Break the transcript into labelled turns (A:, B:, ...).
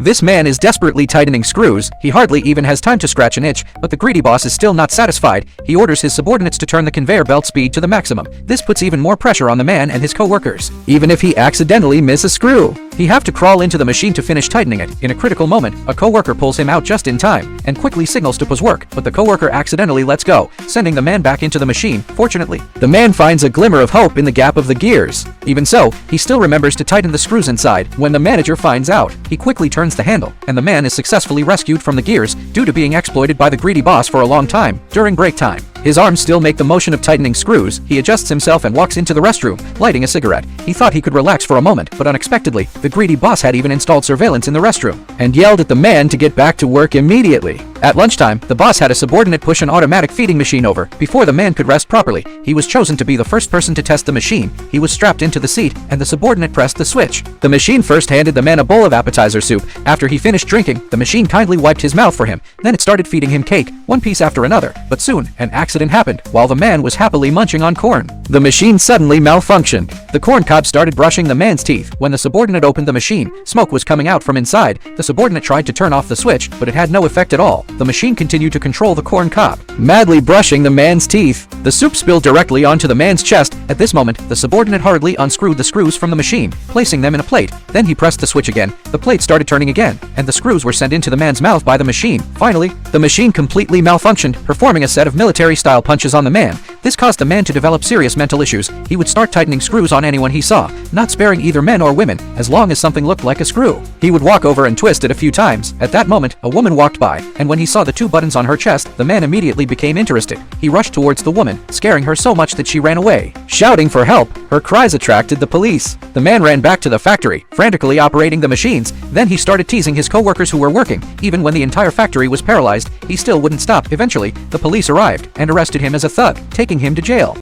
A: This man is desperately tightening screws. He hardly even has time to scratch an itch, but the greedy boss is still not satisfied. He orders his subordinates to turn the conveyor belt speed to the maximum. This puts even more pressure on the man and his co-workers. Even if he accidentally misses a screw, he have to crawl into the machine to finish tightening it. In a critical moment, a co-worker pulls him out just in time and quickly signals to pause work, but the co-worker accidentally lets go, sending the man back into the machine. Fortunately, the man finds a glimmer of hope in the gap of the gears. Even so, he still remembers to tighten the screws inside. When the manager finds out, he quickly turns the handle, and the man is successfully rescued from the gears due to being exploited by the greedy boss for a long time. During break time, his arms still make the motion of tightening screws. He adjusts himself and walks into the restroom, lighting a cigarette. He thought he could relax for a moment, but unexpectedly, the greedy boss had even installed surveillance in the restroom and yelled at the man to get back to work immediately. At lunchtime, the boss had a subordinate push an automatic feeding machine over. Before the man could rest properly, he was chosen to be the first person to test the machine. He was strapped into the seat, and the subordinate pressed the switch. The machine first handed the man a bowl of appetizer soup. After he finished drinking, the machine kindly wiped his mouth for him. Then it started feeding him cake, one piece after another. But soon, an accident happened. While the man was happily munching on corn, the machine suddenly malfunctioned. The corn cob started brushing the man's teeth. When the subordinate opened the machine, smoke was coming out from inside. The subordinate tried to turn off the switch, but it had no effect at all. The machine continued to control the corn cob, madly brushing the man's teeth. The soup spilled directly onto the man's chest. At this moment, the subordinate hurriedly unscrewed the screws from the machine, placing them in a plate. Then he pressed the switch again. The plate started turning again, and the screws were sent into the man's mouth by the machine. Finally, the machine completely malfunctioned, performing a set of military-style punches on the man. This caused the man to develop serious mental issues. He would start tightening screws on anyone he saw, not sparing either men or women, as long as something looked like a screw. He would walk over and twist it a few times. At that moment, a woman walked by, and when he saw the two buttons on her chest, the man immediately became interested. He rushed towards the woman, scaring her so much that she ran away. Shouting for help, her cries attracted the police. The man ran back to the factory, frantically operating the machines. Then he started teasing his co-workers who were working. Even when the entire factory was paralyzed, he still wouldn't stop. Eventually, the police arrived and arrested him as a thug, taking him to jail.